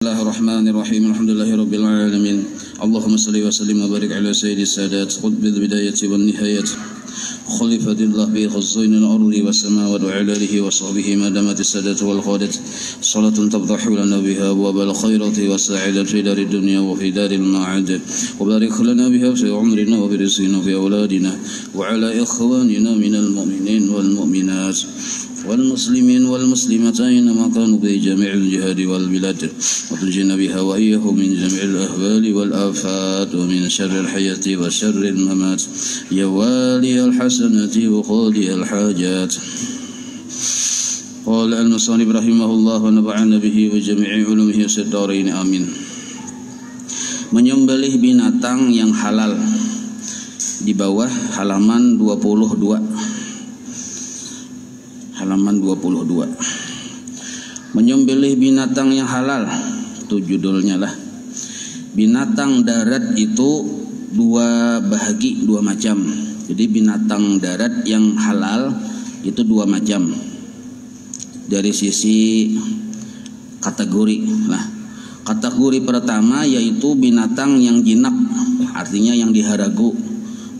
Bismillahirrahmanirrahim. Alhamdulillahirabbil alamin. Allahumma shalli wa sallim wa barik ala sayyidis sadat qutbil bidayati wan nihayat. Khalifatillah bi khazainil ardi was samawati wa ala alihi wa sahbihi madamatis sadat wal qadat. Salatun tafdahu lana biha abwabal khairati was sa'adati fi darid dunya wa fi daril ma'ad. Wa barik lana biha fi umrina wa bi rizqina fi awladina wa ala ikhwanina minal mu'minin wal mu'minat. والمسلمين والمسلمات أينما كانوا في جميع الجهاد والبلاد وتنجينا بها وإياهم من جميع الأهوال والآفات ومن شر الحياة وشر الممات يا والي الحسنات وقاضي الحاجات. قال المصنف رحمه الله ونفعنا به وجميع علومه في الدارين آمين. Menyembelih binatang yang halal di bawah halaman 22. Halaman 22. Menyembelih binatang yang halal, itu judulnya lah. Binatang darat itu dua bahagi, dua macam. Jadi binatang darat yang halal itu dua macam. Dari sisi kategori. Nah, kategori pertama yaitu binatang yang jinak, artinya yang diharagu,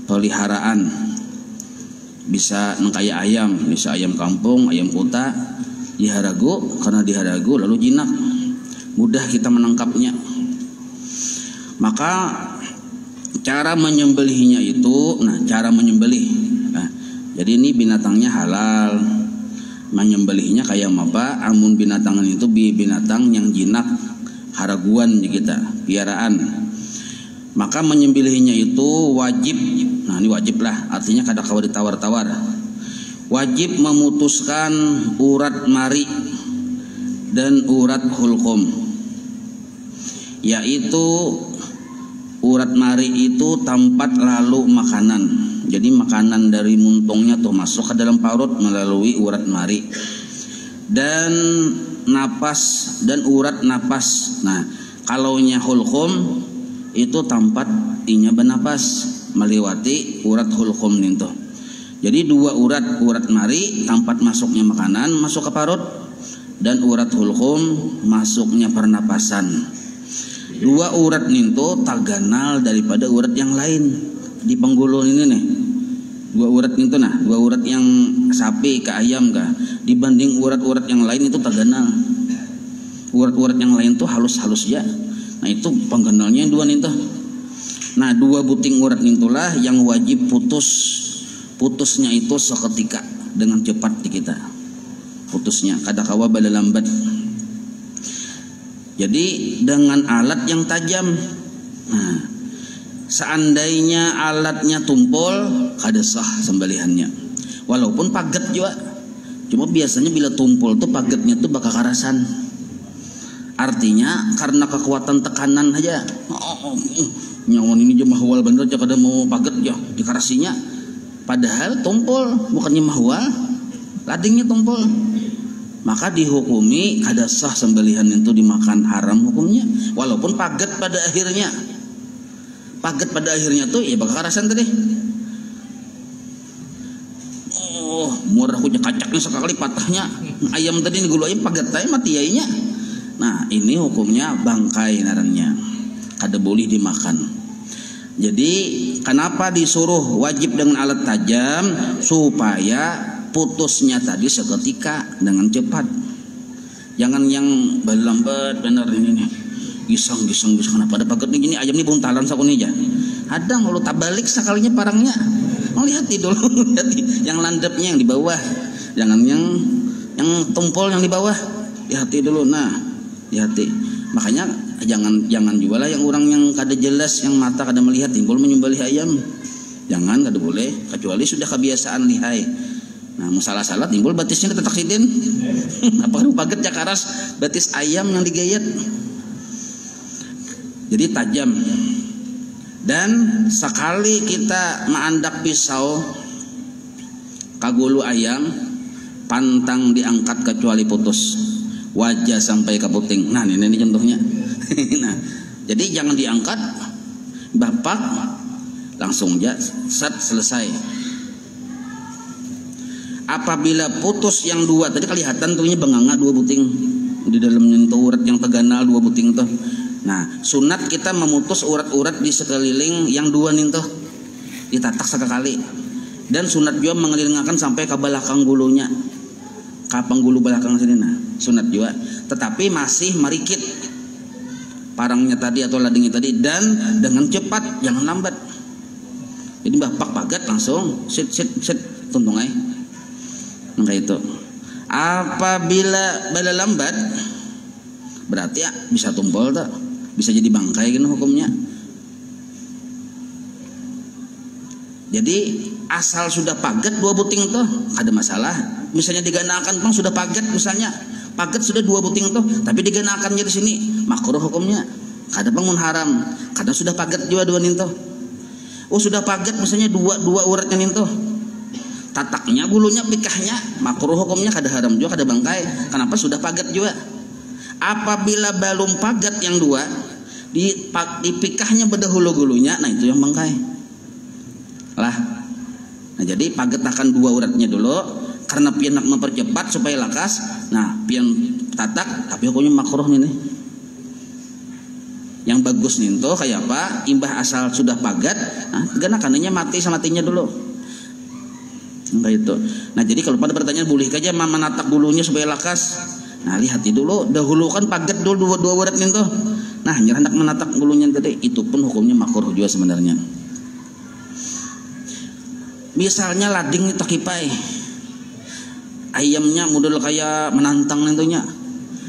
peliharaan. Bisa kayak ayam, bisa ayam kampung, ayam kota, diharagu, karena diharagu lalu jinak, mudah kita menangkapnya. Maka cara menyembelihnya itu, cara menyembelih. Jadi ini binatangnya halal, menyembelihnya kayak apa? Amun binatang itu binatang yang jinak, haraguan di kita, piaraan. Maka menyembelihnya itu wajib. Nah ini wajib lah, artinya kada kawa ditawar-tawar. Wajib memutuskan urat mari dan urat hulqum. Yaitu urat mari itu tempat lalu makanan. Jadi makanan dari muntungnya tuh masuk ke dalam parut melalui urat mari. Dan napas dan urat napas. Nah kalaunya hulqum itu tempat inya bernapas melewati urat hulqum itu. Jadi dua urat mari tempat masuknya makanan masuk ke parut, dan urat hulqum masuknya pernapasan. Dua urat itu taganal daripada urat yang lain di penggulu ini nih. Dua urat itu dua urat yang sapi ke ayam kah dibanding urat-urat yang lain itu taganal. Urat-urat yang lain tuh halus-halus ya. Nah itu pengganalnya dua itu. Nah dua buting urat itulah yang wajib putusnya itu seketika dengan cepat di kita. Putusnya kada kawa bala lambat. Jadi dengan alat yang tajam. Nah, seandainya alatnya tumpul kada sah sembelihannya. Walaupun paget juga. Cuma biasanya bila tumpul tuh pagetnya tuh bakal karasan. Artinya karena kekuatan tekanan aja. Nyawan ini aja mahwal bener aja kada mau paget ya dikarasinya. Padahal tumpul bukannya mahwal, ladingnya tumpul. Maka dihukumi kada sah sembelihan itu dimakan haram hukumnya. Walaupun paget pada akhirnya. Paget pada akhirnya tuh ya bakal karasan tadi. Murah kunya kacaknya sekali patahnya. Ayam tadi gulu ayam paget tadi mati yainya. Nah ini hukumnya bangkai narannya, kada boleh dimakan. Jadi kenapa disuruh wajib dengan alat tajam? Supaya putusnya tadi seketika dengan cepat. Jangan yang lambat bener ini nih. Gisang kenapa ada paget nih ayam nih buntalan sakuni aja. Ada kalau tak balik sekalinya parangnya. Mau lihat dulu yang landepnya yang di bawah. Jangan yang tumpul yang di bawah. Lihat dulu hati. Makanya jangan juga lah yang orang yang kada jelas, yang mata kada melihat timbul menyembelih ayam. Jangan, kada boleh, kecuali sudah kebiasaan lihai. Nah masalah-salah timbul batisnya tetak hidin. Apa paget ya karas batis ayam yang digayat. Jadi tajam. Dan sekali kita maandak pisau kagulu ayam, pantang diangkat kecuali putus. Wajah sampai ke puting. Nah ini contohnya. Nah, jadi jangan diangkat, bapak langsung aja selesai. Apabila putus yang dua tadi kelihatan tuhnya benganga dua buting di dalam nyentuh urat yang teganal dua buting tuh. Nah, sunat kita memutus urat-urat di sekeliling yang dua nih tuh, ditatak sekali. Dan sunat juga mengelilingkan sampai ke belakang gulunya, ke penggulu belakang sini. Nah, sunat juga. Tetapi masih merikit parangnya tadi atau ladingnya tadi, dan dengan cepat, jangan lambat. Jadi bapak pagat langsung sit tuntung aja. Nah, itu. Apabila bala lambat, berarti ya bisa tumpul tak, bisa jadi bangkai kan hukumnya. Jadi asal sudah pagat dua buting tuh ada masalah. Misalnya diganakan pang sudah pagat, misalnya pagat sudah dua buting tuh, tapi diganakan jadi sini makruh hukumnya. Kada bangun haram karena sudah pagat juga dua ninto. Oh sudah pagat misalnya dua uratnya ninto, tataknya bulunya pikahnya makruh hukumnya, kada haram juga, kada bangkai. Kenapa? Sudah pagat juga. Apabila belum pagat yang dua, di pikahnya berdahulu gulunya, nah itu yang bangkai lah. Nah jadi pagat akan dua uratnya dulu karena pian nak mempercepat supaya lakas. Nah pian tatak tapi hukumnya makruh nih. Yang bagus nih tuh kayak apa? Imbah asal sudah pagat, nah ganakannya mati sama matinya dulu. Enggak itu. Nah jadi kalau pada pertanyaan boleh aja menatak bulunya supaya lakas. Nah lihat dulu, dahulu kan pagat dulu dua urat nih tuh. Nah nyerah hendak menatak bulunya tadi, itu pun hukumnya makruh juga sebenarnya. Misalnya lading takipai, ayamnya model kayak menantang nentunya,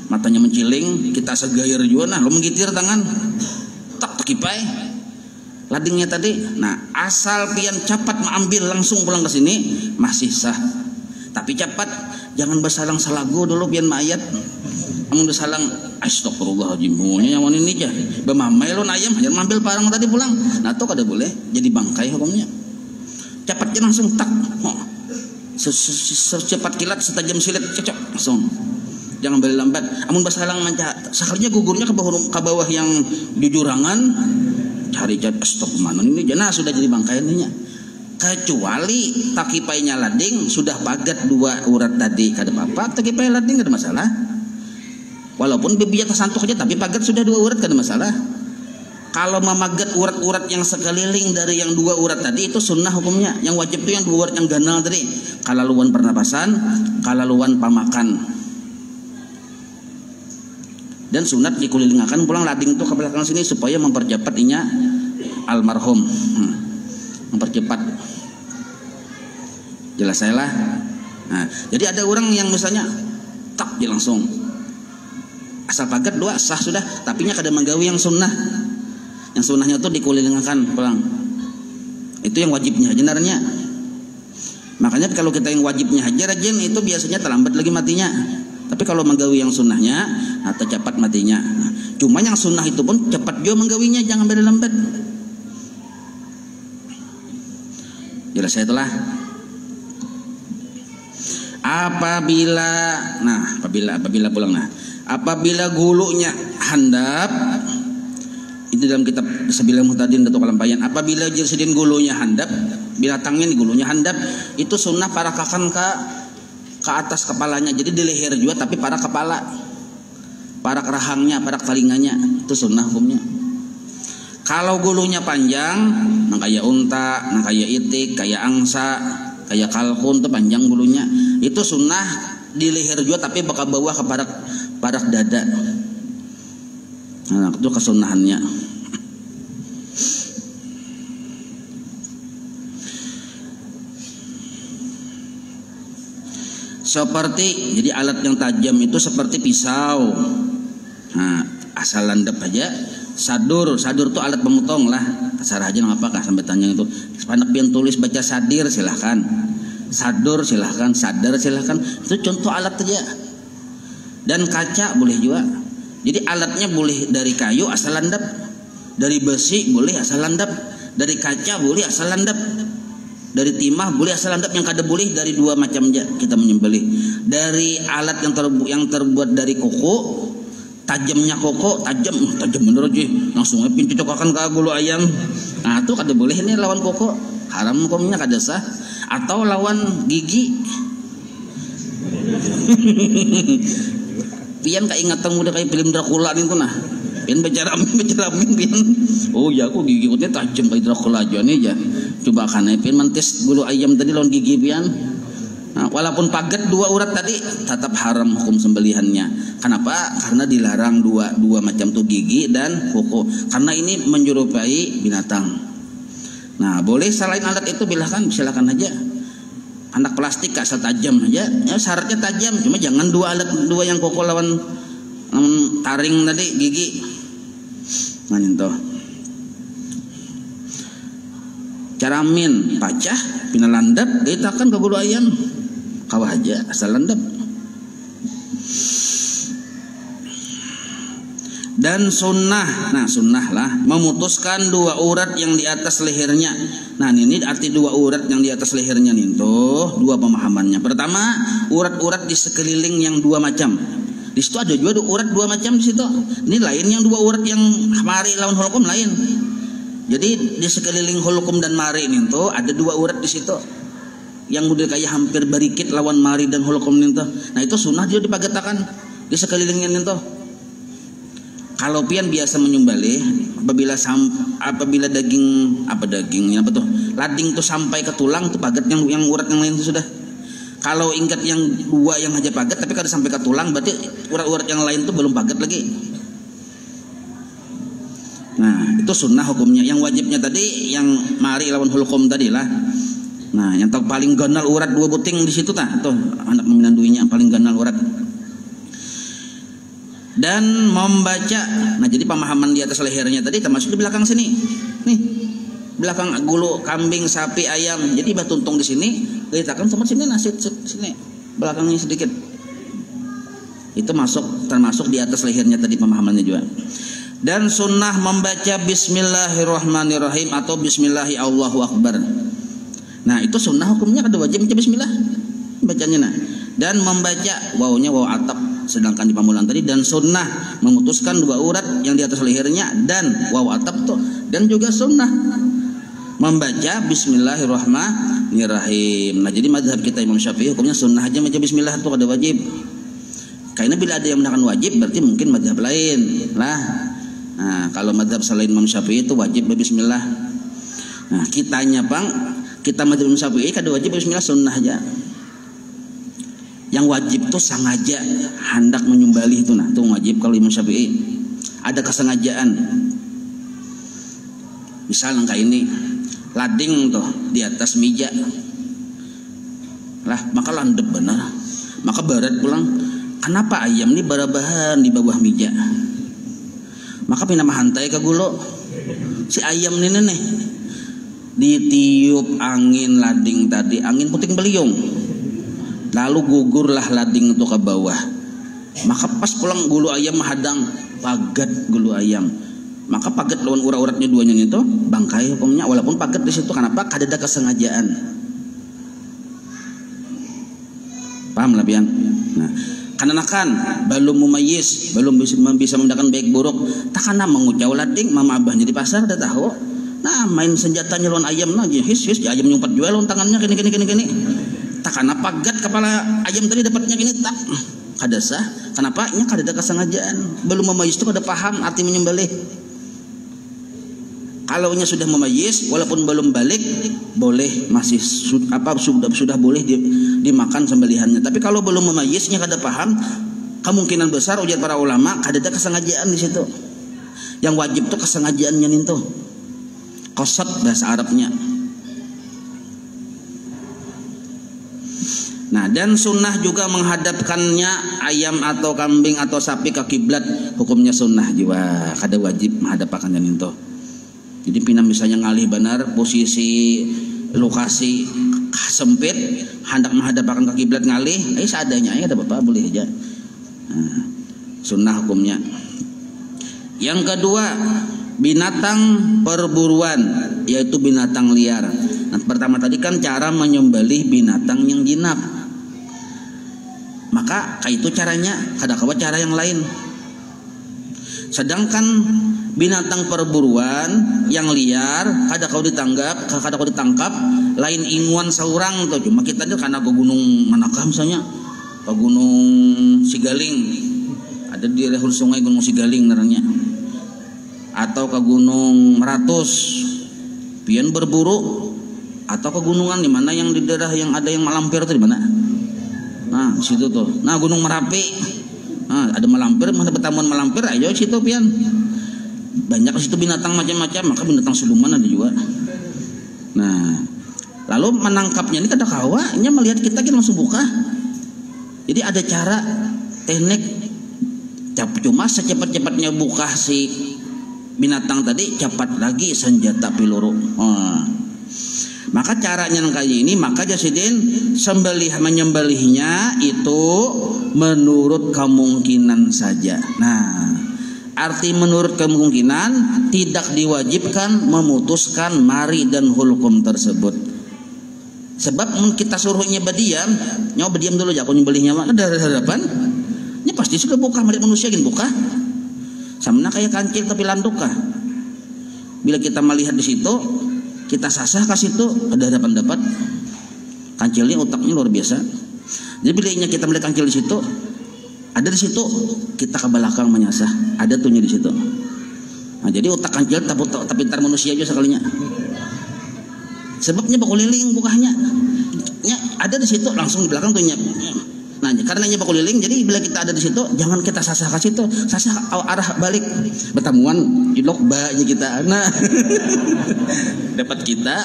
matanya menciling, kita segayar juga, nah lo menggitir tangan, tak takipai ladingnya tadi. Nah asal pian cepat mengambil langsung pulang ke sini masih sah, tapi cepat, jangan bersalang salago dulu pian mayat. Amun bersalang astagfirullahaladzim, yang wanita ini aja bemamai lo ayam hanya mengambil parang tadi pulang, nah itu kada boleh, jadi bangkai hukumnya. Cepatnya langsung tak, secepat kilat setajam silet cocok langsung, jangan balik lambat. Amun basalang manca sekalinya gugurnya ke bawah yang di jurangan, cari stok mana ini jana sudah jadi bangkai ininya. Kecuali takipainya lading sudah pagat dua urat tadi kada apa, takipai lading kada masalah. Walaupun bibirnya tersantuk aja tapi pagat sudah dua urat kada masalah. Kalau memagat urat-urat yang sekeliling dari yang dua urat tadi itu sunnah hukumnya. Yang wajib itu yang dua urat yang ganal tadi, kalaluan pernapasan, kalaluan pamakan. Dan sunat dikulilingakan pulang lading itu ke belakang sini supaya mempercepat inya almarhum, mempercepat. Jelas saya lah. Nah, jadi ada orang yang misalnya tak dia langsung asal pagat dua sah sudah, tapi nya kada menggawi yang sunnah. Yang sunnahnya itu dikulilingakan pulang. Itu yang wajibnya jenarnya. Makanya kalau kita yang wajibnya hajar rajin itu biasanya terlambat lagi matinya. Tapi kalau menggawi yang sunnahnya atau cepat matinya. Cuma yang sunnah itu pun cepat juga menggawinya, jangan beda lambat. Jelas saya telah. Apabila pulang, nah apabila gulunya handap, itu dalam kitab Sabilul Muhtadin Datuk Kalampayan, apabila jersidin gulunya handap, binatangnya gulunya handap, itu sunnah parakakan ke atas kepalanya, jadi di leher juga tapi para kepala, para rahangnya, para telinganya, itu sunnah hukumnya. Kalau gulunya panjang, nah kayak unta, nah kayak itik, kayak angsa, kayak kalkun, itu panjang gulunya, itu sunnah di leher juga tapi bakal bawah ke parak dada. Nah, itu kesunahannya. Seperti, jadi alat yang tajam itu seperti pisau. Nah, asal landep aja. Sadur itu alat pemotong lah. Kasar aja ngapa kah sampai tanya itu. Panak pian tulis baca sadir silahkan. Sadur silahkan, sadar silahkan. Itu contoh alat aja. Dan kaca boleh juga. Jadi alatnya boleh dari kayu asal landap, dari besi boleh asal landap, dari kaca boleh asal landap, dari timah boleh asal landap. Yang kada boleh dari dua macam aja kita menyembelih. Dari alat yang terbuat dari koko, tajamnya koko, tajam bener aja, langsung pintu cokokan ke gulu ayam. Nah itu kada boleh, ini lawan koko, haram hukumnya kada sah. Atau lawan gigi. pian kaingatan udah kayak film Dracula itu nah. Pian bicara amin pian. Oh ya aku gigi tajam kayak Dracula aja nih ya. Coba kan pian mantis bulu ayam tadi lawan gigi pian. Nah, walaupun paget 2 urat tadi tetap haram hukum sembelihannya. Kenapa? Karena dilarang dua macam tuh gigi dan kuku. Karena ini menyerupai binatang. Nah, boleh selain alat itu silakan aja. Anak plastik asal tajam aja. Ya, syaratnya tajam, cuma jangan 2 alat yang kuku lawan taring tadi gigi. Nah, itu. Caramin pacah, pina landap, gaitakan ke bulu ayam. Kawah aja asal landap. Dan sunnah, nah sunnah lah memutuskan 2 urat yang di atas lehernya. Nah ini arti 2 urat yang di atas lehernya nih tuh 2 pemahamannya. Pertama, urat-urat di sekeliling yang 2 macam. Di situ ada juga urat 2 macam di situ. Ini lain yang 2 urat yang mari lawan hulkum lain. Jadi di sekeliling hulkum dan mari ini tuh ada 2 urat di situ. Yang udah kayak hampir barikit lawan mari dan hulkum itu. Nah itu sunnah dia dipagetakan di sekelilingnya itu. Kalau pian biasa menyembelih apabila dagingnya lading tuh sampai ke tulang tuh paget yang urat yang lain itu sudah. Kalau ingat yang 2 yang aja paget tapi kalau sampai ke tulang berarti urat-urat yang lain tuh belum paget lagi. Nah itu sunnah hukumnya. Yang wajibnya tadi yang mari lawan hulkum tadi lah. Nah, yang paling ganal urat 2 buting di situ tuh anak peminan duinya paling ganal urat. Dan membaca. Nah, jadi pemahaman di atas lehernya tadi termasuk di belakang sini. Nih, belakang gulu kambing, sapi, ayam. Jadi tuntung di sini, letakkan sama sini nasi sini. Belakangnya sedikit. Itu termasuk di atas lehernya tadi pemahamannya juga. Dan sunnah membaca Bismillahirrahmanirrahim atau Bismillahi Allahu Akbar. Nah itu sunnah hukumnya kada wajib baca bismillah bacanya nah. Dan membaca wawnya waw atap sedangkan di pamulan tadi. Dan sunnah memutuskan 2 urat yang di atas lehernya dan waw atap tuh. Dan juga sunnah membaca Bismillahirrahmanirrahim. Nah jadi mazhab kita Imam Syafi'i hukumnya sunnah aja baca bismillah itu kada wajib. Karena bila ada yang menakan wajib berarti mungkin mazhab lain lah. Nah kalau mazhab selain Imam Syafi'i itu wajib bismillah. Nah kitanya kita mazhab Imam Syafi'i kada wajib bismillah sunnah aja. Yang wajib tuh sengaja hendak menyembelih itu nah tuh wajib kalau Imam Syafi'i. Ada kesengajaan. Misal kayak ini lading tuh di atas meja. Lah maka landep benar. Maka barat pulang. Kenapa ayam ini barabahan di bawah meja? Maka pindah hantai ke gulo. Si ayam ini nih ditiup angin lading tadi, angin puting beliung, lalu gugurlah lading itu ke bawah. Maka pas pulang gulu ayam menghadang pagat gulu ayam, maka pagat lawan urat-uratnya 2 itu bangkai hukumnya walaupun pagat di situ. Kenapa? Kada ada kesengajaan. Paham lah pian? Nah, karena belum mumayyiz, belum bisa membedakan baik buruk, takana mengucau lading mama abahnya di pasar udah tahu. Nah main senjatanya lawan ayam aja, his ayam nyumpat jual lawan tangannya gini. Takana pagat kepala ayam tadi dapatnya gini tak kada sah. Kenapa? Nya kada ada kesengajaan. Belum memayyiz itu kada paham arti menyembelih. Kalau nya sudah memayyiz walaupun belum balik boleh masih sudah boleh dimakan sembelihannya. Tapi kalau belum memayyiznya kada paham, kemungkinan besar ujar para ulama kada ada kesengajaan di situ. Yang wajib tuh kesengajaannya nih tuh. Qasad bahasa Arabnya. Nah, dan sunnah juga menghadapkannya ayam atau kambing atau sapi ke kiblat, hukumnya sunnah juga, kada wajib menghadapkannya itu. Jadi pinam misalnya ngalih benar posisi lokasi sempit, hendak menghadapkan ke kiblat ngalih, seadanya ya ada apa boleh aja. Nah, sunnah hukumnya. Yang kedua, binatang perburuan, yaitu binatang liar. Nah, pertama tadi kan cara menyembelih binatang yang jinak. Maka itu caranya, kada kawa cara yang lain. Sedangkan binatang perburuan yang liar kada kau ditangkap, lain inguan seorang tuh. Cuma kita tuh karena ke gunung manakah misalnya, ke gunung Sigaling. ada di daerah hulu sungai Gunung Sigaling naranya, atau ke Gunung Meratus pian berburu, atau ke gunungan di mana yang di daerah yang ada yang malampir itu di mana? Nah, di situ tuh. Nah, Gunung Merapi. Nah, ada malampir, mana pertemuan malampir, ayo situ pian. Banyak di situ binatang macam-macam, maka binatang siluman ada juga. Nah, lalu menangkapnya ini kada kawanya melihat kita langsung buka. Jadi ada cara teknik, cuma secepat-cepatnya buka si binatang tadi cepat lagi senjata peluru. Maka caranya kali ini, maka Jasidin menyembelihnya itu menurut kemungkinan saja. Nah, arti menurut kemungkinan tidak diwajibkan memutuskan mari dan hukum tersebut. Sebab kita suruhnya berdiam, nyawa berdiam dulu ya, aku nyembelihnya mah ada harapan. Ini pasti suka buka mari manusia gini buka. Sama kayak kancil tapi landuk kah. Bila kita melihat di situ, kita sasah ke situ, ada harapan dapat. Kancilnya otaknya luar biasa. Jadi bila kita melihat kancil di situ, ada di situ, kita ke belakang menyasah, ada tuhnya di situ. Nah, jadi otak kancil tapi pintar manusia aja sekalinya. Sebabnya bakuliling bukanya, ada di situ langsung di belakang tuhnya. Nah, karenanya bakuliling, jadi bila kita ada di situ, jangan kita sasah ke situ, sasah arah balik, bertemuan ilok ba-nya kita. Nah, dapat kita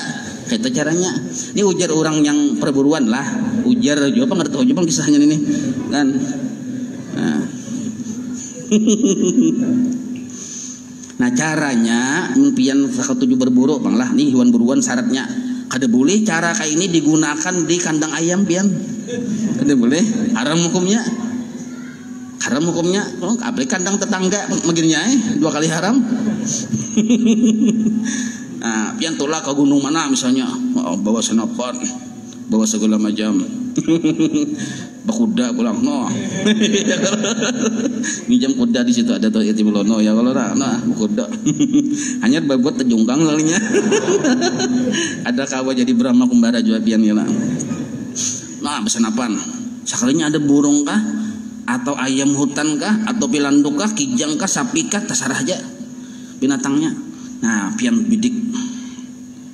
caranya. Ini ujar orang yang perburuan lah, ujar juga nggak tahu juga kisahnya ini kan. Nah. Nah, caranya impian ketujuh berburu bang lah nih hewan buruan syaratnya kada boleh cara kayak ini digunakan di kandang ayam pian, kada boleh, haram hukumnya. Oh, apalagi kandang tetangga begininya 2 kali haram. Nah, pian tolak ke gunung mana misalnya, bawa senapan, bawa segala macam. Bakuda pulang no. Minjam kuda di situ ada tuh yatim lono ya kalau nah kuda. Hanya babot tejungkang kalinya. Ada kawa jadi Brahma kembara juga pian ya. Nah, besenapan. Sekalinya ada burung kah atau ayam hutan kah atau pilanduk kah, kijang kah, sapi kah, terserah aja binatangnya. Nah, pian bidik.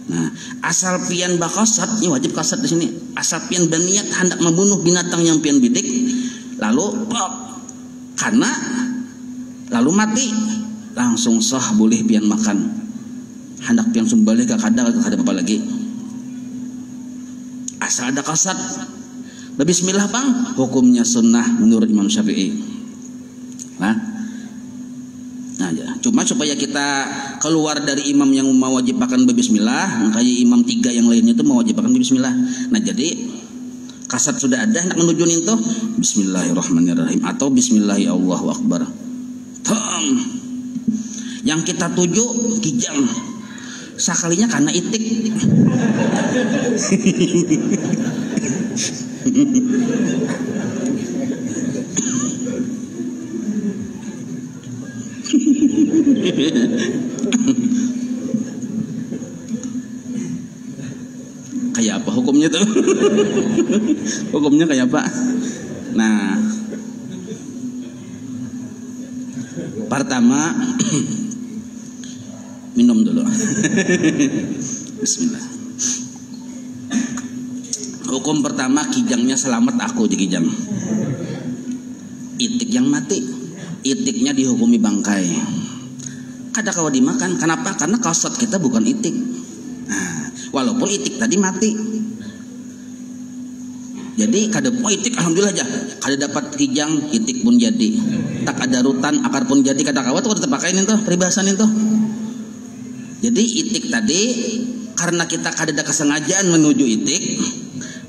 Nah, asal pian bakasat, ini wajib kasat di sini. Asal pian berniat hendak membunuh binatang yang pian bidik, lalu karena lalu mati, langsung sah boleh pian makan. Hendak pian sembelih ke kada apa lagi. Asal ada kasat, bismillah bang, hukumnya sunnah menurut Imam Syafi'i. Nah, cuma supaya kita keluar dari imam yang mewajibkan bismillah, kayak imam 3 yang lainnya itu mewajibkan bismillah. Nah, jadi kasat sudah ada hendak menuju itu bismillahirrahmanirrahim atau bismillahi Allahu akbar. Yang kita tuju kijang. Sakalinya karena itik. Kayak apa hukumnya tuh? Hukumnya kayak apa? Nah, pertama minum dulu. Bismillah. Hukum pertama, kijangnya selamat, aku di kijang. Itik yang mati, itiknya dihukumi bangkai. Kada kawa dimakan. Kenapa? Karena kasat kita bukan itik. Nah, walaupun itik tadi mati. Jadi kada itik alhamdulillah aja. Kada dapat kijang, itik pun jadi. Tak ada rutan, akar pun jadi. Kada kawa tuh kada terpakain itu, peribasan itu. Jadi itik tadi karena kita kada ada kesengajaan menuju itik,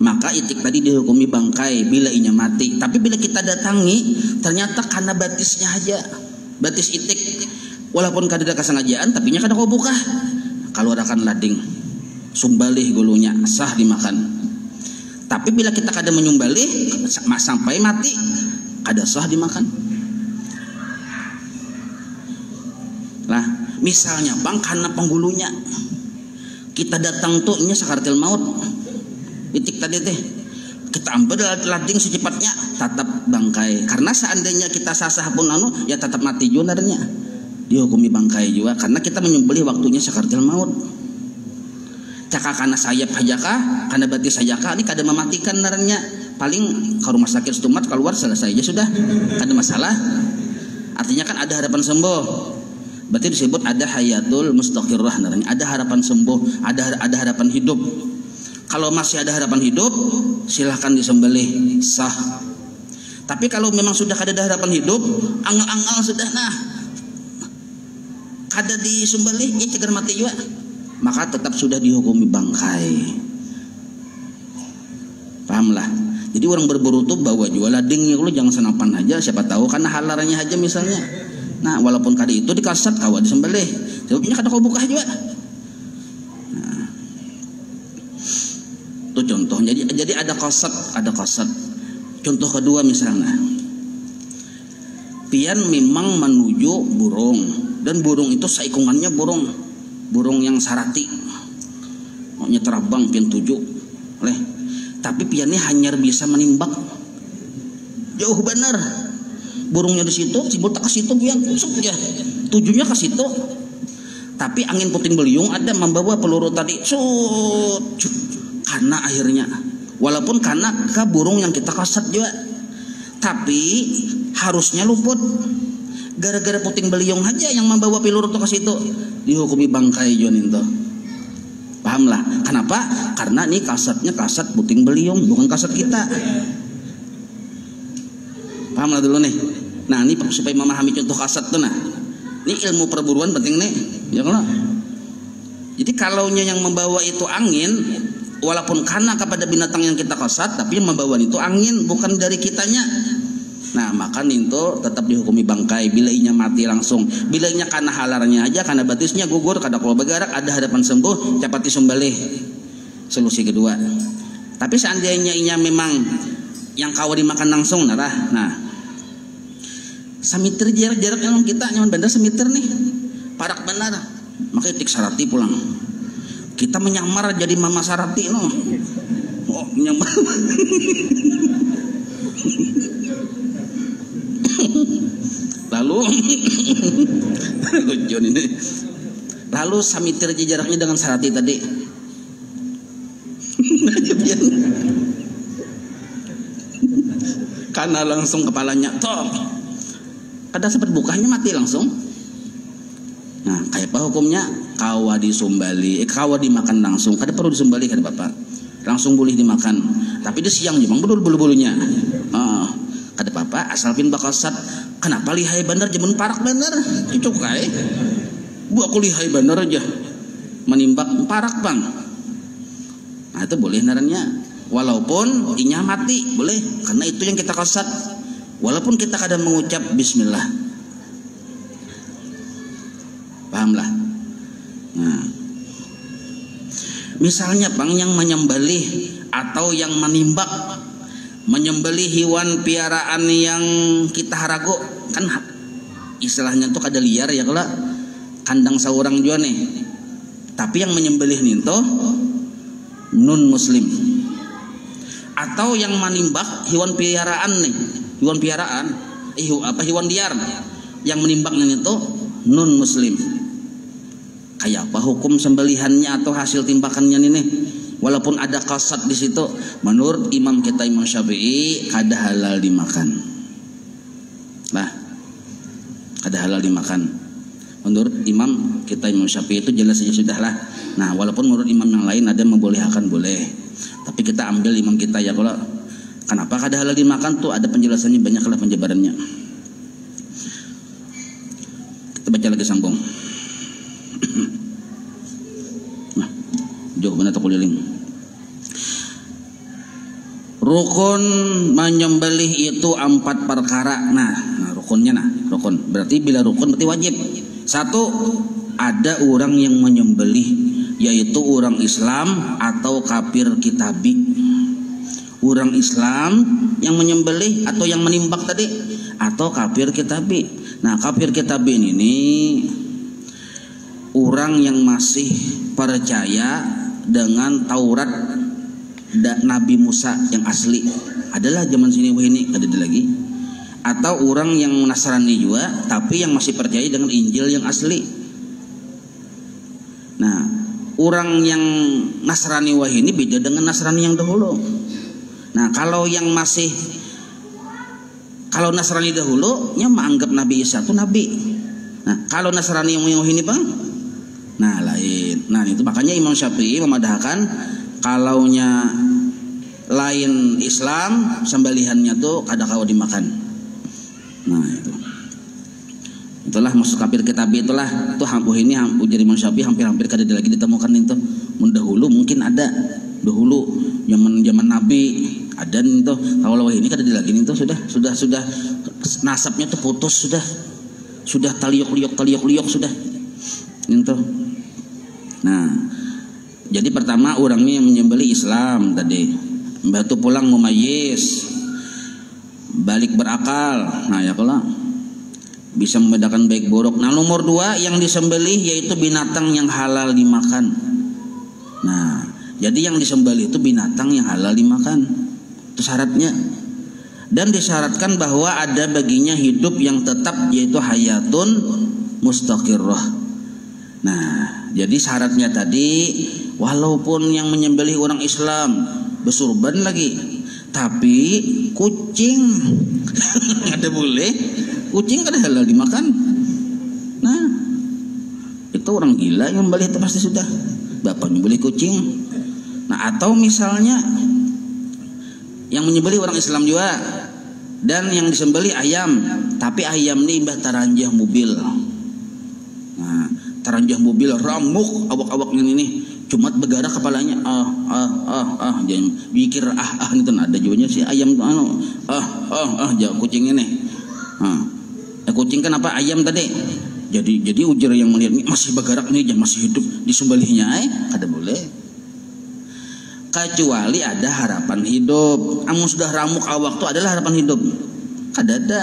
maka itik tadi dihukumi bangkai bila inya mati. Tapi bila kita datangi, ternyata karena batisnya aja, batis itik, walaupun kada ada kesengajaan, tapi nya kada kau buka. Kalau ada kan lading, sumbalih gulunya sah dimakan. Tapi bila kita kada menyumbalih sampai mati, kada sah dimakan. Lah, misalnya bang karena penggulunya kita datang tuh ini sakartil maut. Itik tadi teh kita ambil lading secepatnya tetap bangkai. Karena seandainya kita sasah pun ya tetap mati juga narnya, dihukumi bangkai juga karena kita menyembelih waktunya sakaratul maut. Cakak karena sayap hajakah, karena batis hajakah, ini kada mematikan narnya. Paling ke rumah sakit setumat keluar selesai aja sudah, ada masalah. Artinya kan ada harapan sembuh. Berarti disebut ada hayatul mustaqirrah narnya, ada harapan sembuh, ada harapan hidup. Kalau masih ada harapan hidup, silahkan disembelih sah. Tapi kalau memang sudah kada ada harapan hidup, angal-angal sudah kada disembelih, ya cegar mati juga, maka tetap sudah dihukumi bangkai. Pahamlah. Jadi orang berburu tuh bawa jual ladingnya, lu jangan senapan aja, siapa tahu karena halarnya aja misalnya. Nah, walaupun kada itu dikasat kawa disembelih, sebabnya kada kau buka juga. Nah, itu contoh. Jadi ada kasat. Contoh kedua misalnya, pian memang menuju burung, dan burung itu saikungannya burung yang sarati, maunya terbang pian tuju, tapi piannya hanya bisa menimbak jauh benar. Burungnya di situ, si botak ke situ pian, ya tujunya ke situ. Tapi angin puting beliung ada membawa peluru tadi, karena akhirnya, walaupun karena ke burung yang kita kasat juga, tapi harusnya luput. Gara-gara puting beliung aja yang membawa peluru itu ke situ, dihukumi bangkai jon itu. Pahamlah. Kenapa? Karena ini kasatnya kasat puting beliung, bukan kasat kita. Pahamlah dulu nih. Nah, ini supaya memahami contoh kasat tuh. Nah, ini ilmu perburuan penting nih, ya kalau. Jadi kalaunya yang membawa itu angin, walaupun karena kepada binatang yang kita kasat, tapi yang membawa itu angin, bukan dari kitanya. Nah, maka itu tetap dihukumi bangkai. Bila inya mati langsung, bila inya karena halarnya aja, karena batisnya gugur, kada kalau bergerak, ada harapan sembuh, cepat disembelih. Solusi kedua. Tapi seandainya inya memang yang kawa dimakan langsung, nah, samitir jarak memang kita nyaman bandar samitir nih, parak benar, maka itik sarati pulang. Kita menyamar jadi mama sarati no. Oh, menyamar. Lalu samitir jaraknya dengan sarati tadi. Karena langsung kepalanya top. Kada sempat bukanya mati langsung. Nah, kayak apa hukumnya? Kawa disumbali, kawa dimakan langsung. Kada perlu disumbali kada Bapak. Langsung boleh dimakan. Tapi dia siang jemang bulu-bulunya. Kada apa-apa asal pin bakasat. Kenapa lihai bener jemun parak bener? Itu kai. Bu aku lihai bener aja. Menimbak parak bang. Nah, itu boleh narannya. Walaupun inya mati boleh, karena itu yang kita kasat. Walaupun kita kadang mengucap bismillah. Pahamlah. Nah, misalnya bang yang menyembelih atau yang menimbak, menyembelih hewan piaraan yang kita harago, kan istilahnya tuh kada liar ya kalau kandang seorang juga nih. Tapi yang menyembelih nih tuh non muslim. Atau yang menimbak hewan piaraan nih, hewan piaraan, hewan liar yang menimbaknya itu non muslim. Kayak apa hukum sembelihannya atau hasil timbakannya nih? Walaupun ada kasat di situ, menurut imam kita Imam Syafi'i kada halal dimakan. Nah, kada halal dimakan. Menurut imam kita Imam Syafi'i itu jelas saja sudahlah. Nah, walaupun menurut imam yang lain ada membolehkan boleh. Tapi kita ambil imam kita ya kalau kenapa kada halal dimakan tuh ada penjelasannya, banyaklah penjabarannya. Kita baca lagi sambung. Nah, jauh benar tak kuliling. Rukun menyembelih itu 4 perkara. Nah, rukunnya rukun. Berarti bila rukun berarti wajib. 1, ada orang yang menyembelih, yaitu orang Islam atau kafir kitabi. Orang Islam yang menyembelih atau yang menimbak tadi, atau kafir kitabi. Nah, kafir kitabi ini orang yang masih percaya dengan Taurat Nabi Musa yang asli adalah zaman sini ini ada lagi, atau orang yang Nasrani juga tapi yang masih percaya dengan Injil yang asli. Nah, orang yang Nasrani ini beda dengan Nasrani yang dahulu. Nah, kalau Nasrani dahulu nya menganggap Nabi Isa itu nabi. Nah, kalau Nasrani yang ini bang, nah lain. Nah, itu makanya Imam Syafi'i memadahkan kalaunya lain Islam sembelihannya tuh kada kau dimakan. Nah, itulah maksud kafir kitabi, itulah tuh ini ujar Imam Syafi'i hampir kada lagi ditemukan itu. Dahulu mungkin ada, dahulu zaman Nabi ada itu. Kalau ini kada lagi itu sudah nasabnya tuh putus, sudah taliok sudah itu. Nah, jadi pertama orangnya yang menyembelih Islam tadi, batu pulang mumayyiz, balik berakal. Nah, ya kalau bisa membedakan baik buruk. Nah, nomor 2 yang disembelih yaitu binatang yang halal dimakan. Nah, jadi yang disembelih itu binatang yang halal dimakan, itu syaratnya. Dan disyaratkan bahwa ada baginya hidup yang tetap, yaitu hayatun mustaqirrah. Nah, jadi syaratnya tadi walaupun yang menyembelih orang Islam bersurban lagi, tapi kucing ada boleh, kucing kan halal dimakan. Nah, itu orang gila yang membeli itu pasti sudah bapaknya beli kucing. Nah, atau misalnya yang menyembelih orang Islam juga dan yang disembelih ayam, tapi ayam ini imbah taranjah mobil. Nah, taranjah mobil ramuk awak-awaknya ini cuma begara kepalanya jangan pikir itu ada juga si ayam tuh jauh kucing ini. Kucing kan apa ayam tadi. Jadi ujar yang melihat ini masih bergerak nih, masih hidup, disembelihnya kada boleh. Kecuali ada harapan hidup. Amun sudah ramuk awak itu adalah harapan hidup. Kada ada.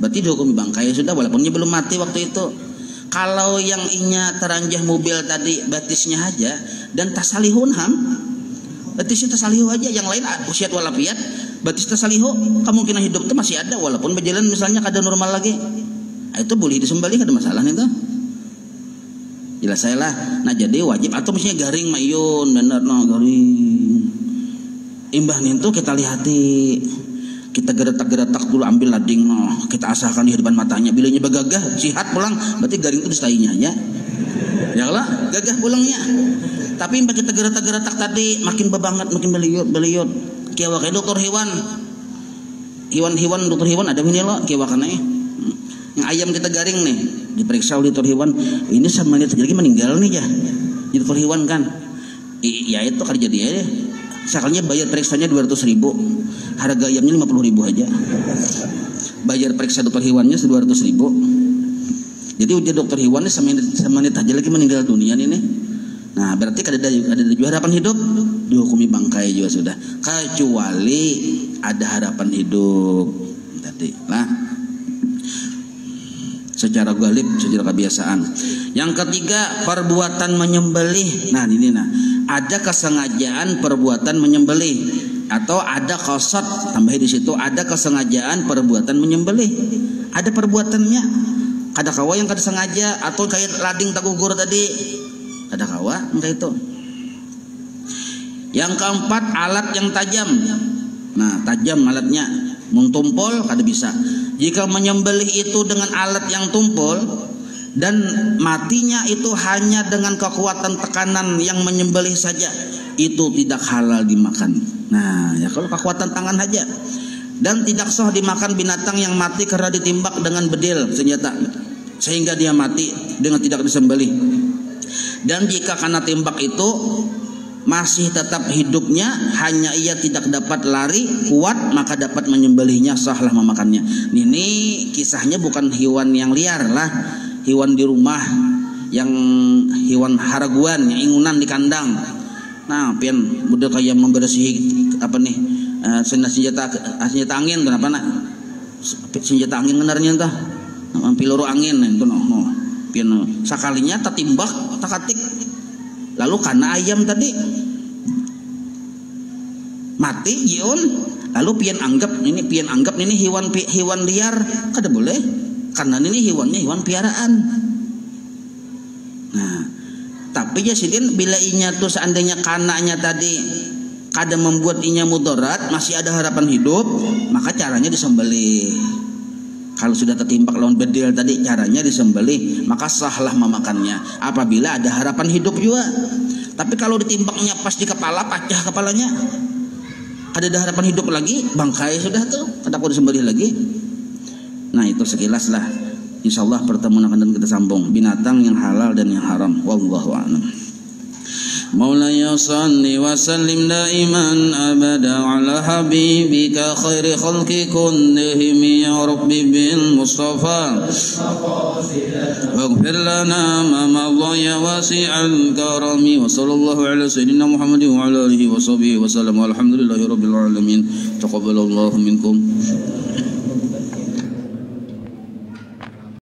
Berarti dihukumi bangkai sudah walaupun dia belum mati waktu itu. Kalau yang inya teranjah mobil tadi batisnya aja dan tasalihun batisnya tasalihu aja, yang lain usiat walafiat, batis tasalihu, kemungkinan hidup itu masih ada walaupun berjalan misalnya kada normal lagi. Itu boleh disembelih, ada masalah itu. Jelas saya lah. Nah, jadi wajib atau misalnya garing mayun bener garing. Imbah itu kita lihati, kita geretak dulu, ambil lading kita asahkan di depan matanya. Bilanya bagagah sihat pulang, berarti garing itu distainya ya. Ya lah, gagah pulangnya. Tapi imbah kita geretak tadi makin bebanget, makin beliut. Kiawa kayak dokter hewan dokter hewan ada ini loh kiawakannya. Yang ayam kita garing nih, diperiksa oleh dokter hewan, ini sama menit lagi meninggal nih ya. Jadi dokter hewan kan, ya itu kan jadi ya. Misalnya bayar periksanya 200.000, harga ayamnya 50.000 aja. Bayar periksa dokter hewannya 200.000. Jadi udah dokter hewannya semenit aja lagi meninggal dunia ini. Nah, berarti ada juga harapan hidup, dihukumi bangkai juga sudah. Kecuali ada harapan hidup tadi lah. Secara galib, secara kebiasaan. Yang ketiga, perbuatan menyembelih. Nah, ini ada kesengajaan perbuatan menyembelih atau ada qasad, tambah di situ ada kesengajaan perbuatan menyembelih. Ada perbuatannya. Kada kawa yang kada sengaja atau kayak lading tagugur tadi. Kada kawa enggak itu. Yang keempat, alat yang tajam. Nah, tajam alatnya. Mentumpul kada bisa. Jika menyembelih itu dengan alat yang tumpul dan matinya itu hanya dengan kekuatan tekanan yang menyembelih saja, itu tidak halal dimakan. Nah, ya kalau kekuatan tangan saja. Dan tidak sah dimakan binatang yang mati karena ditimbak dengan bedil senjata sehingga dia mati dengan tidak disembelih. Dan jika karena timbak itu masih tetap hidupnya, hanya ia tidak dapat lari kuat, maka dapat menyembelihnya, sahlah memakannya. Ini kisahnya bukan hewan yang liar lah, hewan di rumah, yang hewan haraguan, yang ingunan di kandang. Nah, pian udah kayak membersihi apa nih senjata angin, kenapa nak senjata angin benarnya entah peluru angin itu pian sakalinya tertimbak takatik. Lalu karena ayam tadi mati jiun, lalu pian anggap ini hewan liar, kada boleh, karena ini hewan piaraan. Nah, tapi ya sidin bila inya tuh seandainya kanaknya tadi kada membuat inya mudarat, masih ada harapan hidup, maka caranya disembelih. Kalau sudah tertimpa lawan bedil tadi, caranya disembelih, maka sahlah memakannya apabila ada harapan hidup juga. Tapi kalau ditimpaknya pas di kepala, pecah kepalanya, ada harapan hidup lagi, bangkai sudah tuh, kada aku disembelih lagi. Nah itu sekilas lah. Insyaallah pertemuan akan kita sambung binatang yang halal dan yang haram. Wallahu a'lam. Maulaya salli wa sallim daiman abada ala habibika khairi khalqi kullihim ya rabbi bil mustafa waghfir lana ma madha ya wasi'al karami wa sallallahu ala sayyidina Muhammadin wa ala alihi wa sahbihi wa sallam walhamdulillahi rabbil alamin taqabbalallahu minkum.